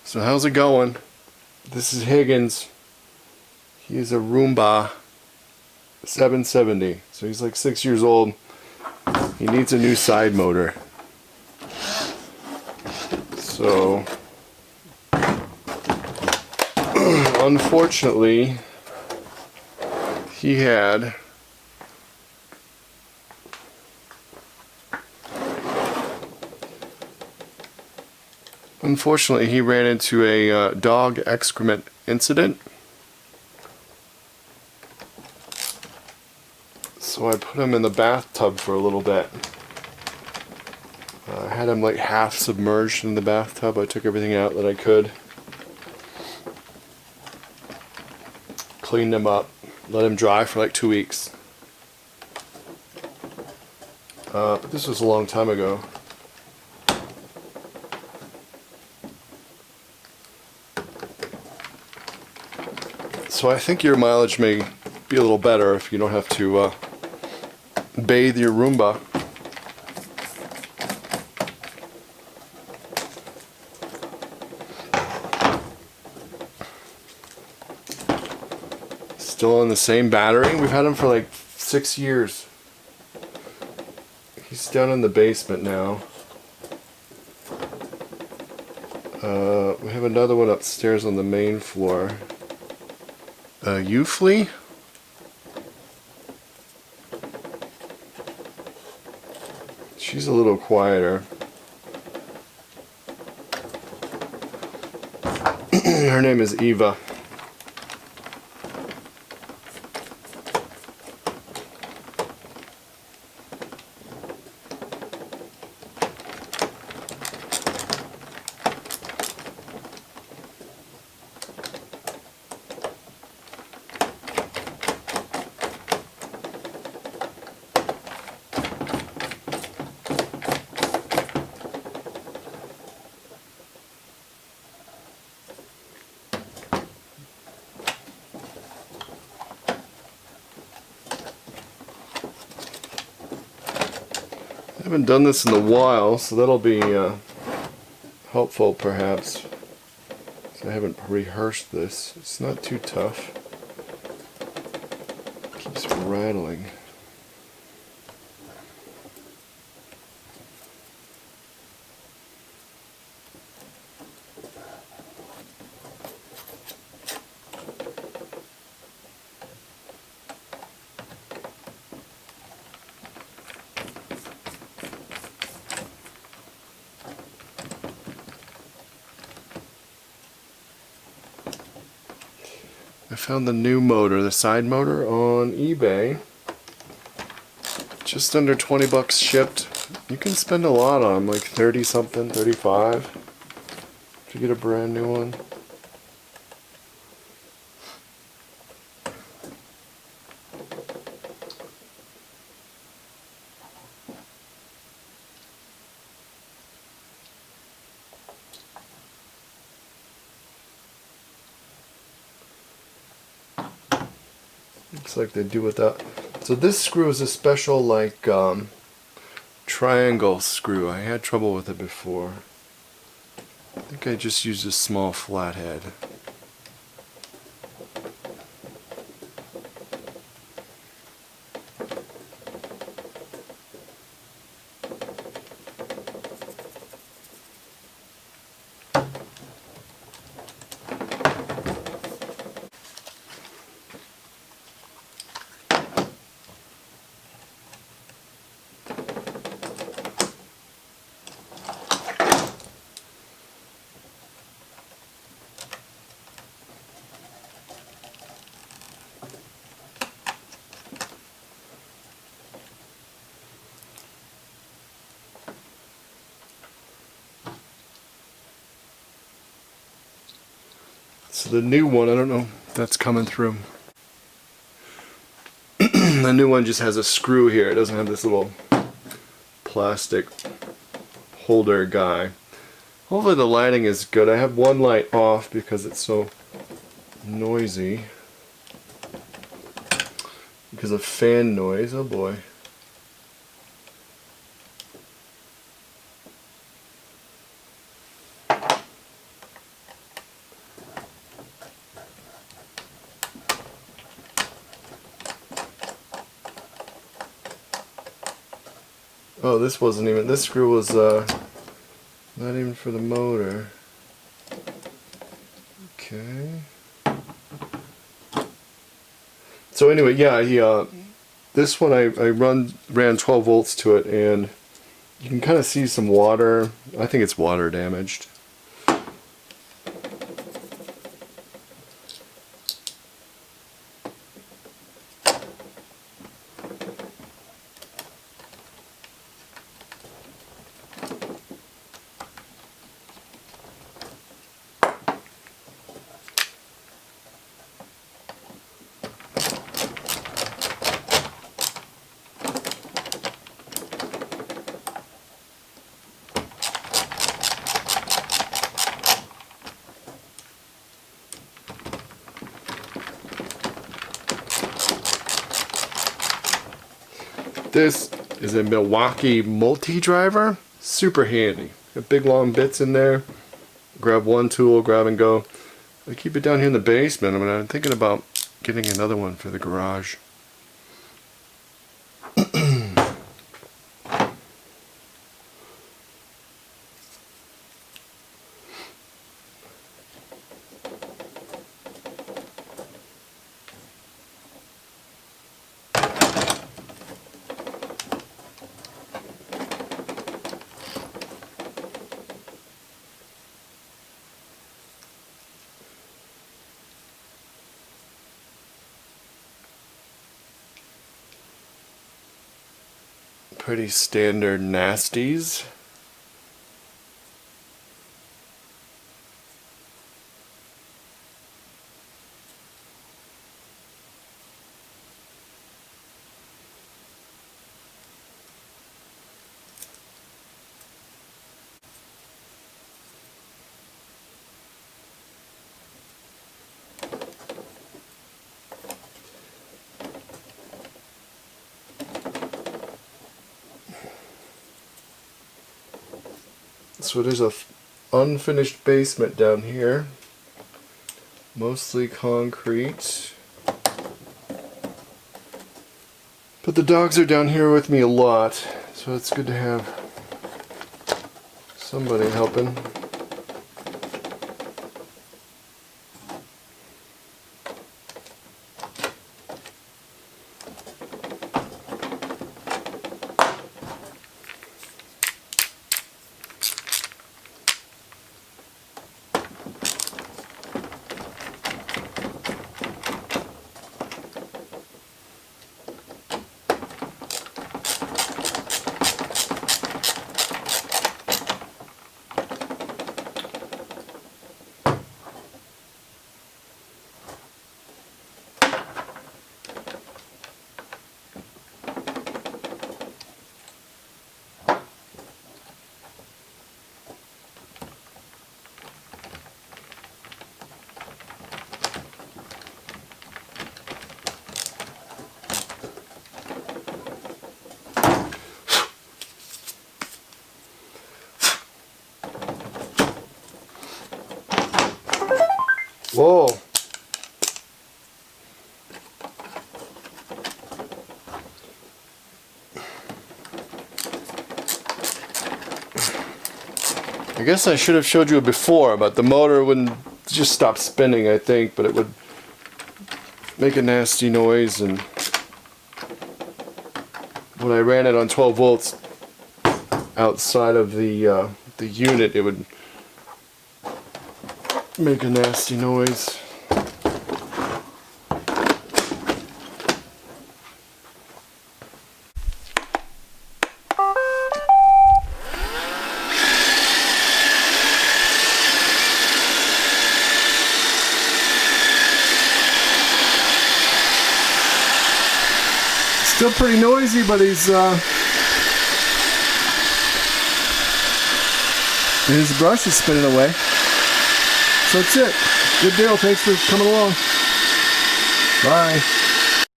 So how's it going? This is Higgins. He is a Roomba 770. So he's like 6 years old. He needs a new side motor. So unfortunately he had ran into a dog excrement incident. So I put him in the bathtub for a little bit. I had him like half submerged in the bathtub. I took everything out that I could. Cleaned him up. Let him dry for like 2 weeks. This was a long time ago. So I think your mileage may be a little better if you don't have to bathe your Roomba. Still on the same battery. We've had him for like 6 years. He's down in the basement now. We have another one upstairs on the main floor. Eufley? She's a little quieter. Her name is Eva. I haven't done this in a while, so that'll be helpful perhaps. So I haven't rehearsed this. It's not too tough. It keeps rattling. I found the new motor, the side motor, on eBay. Just under 20 bucks shipped. You can spend a lot on them, like 30 something, 35 if you get a brand new one. Looks like they do with that. So this screw is a special like triangle screw. I had trouble with it before. I think I just used a small flathead. So the new one, I don't know if that's coming through. The new one just has a screw here. It doesn't have this little plastic holder guy. Hopefully the lighting is good. I have one light off because it's so noisy. Because of fan noise. Oh boy. Oh, this wasn't even, this screw was not even for the motor. Okay. So anyway, yeah, this one I ran 12 volts to it, and you can kind of see some water. I think it's water damaged. This is a Milwaukee multi-driver, super handy. Got big long bits in there. Grab one tool, grab and go. I keep it down here in the basement. I mean, I'm thinking about getting another one for the garage. Pretty standard nasties. So there's a unfinished basement down here, mostly concrete. But the dogs are down here with me a lot, so it's good to have somebody helping. Whoa. I guess I should have showed you before, but the motor wouldn't just stop spinning, I think, but it would make a nasty noise, and when I ran it on 12 volts outside of the unit, it would make a nasty noise. Still pretty noisy, but his brush is spinning away. So that's it. Good deal. Thanks for coming along. Bye.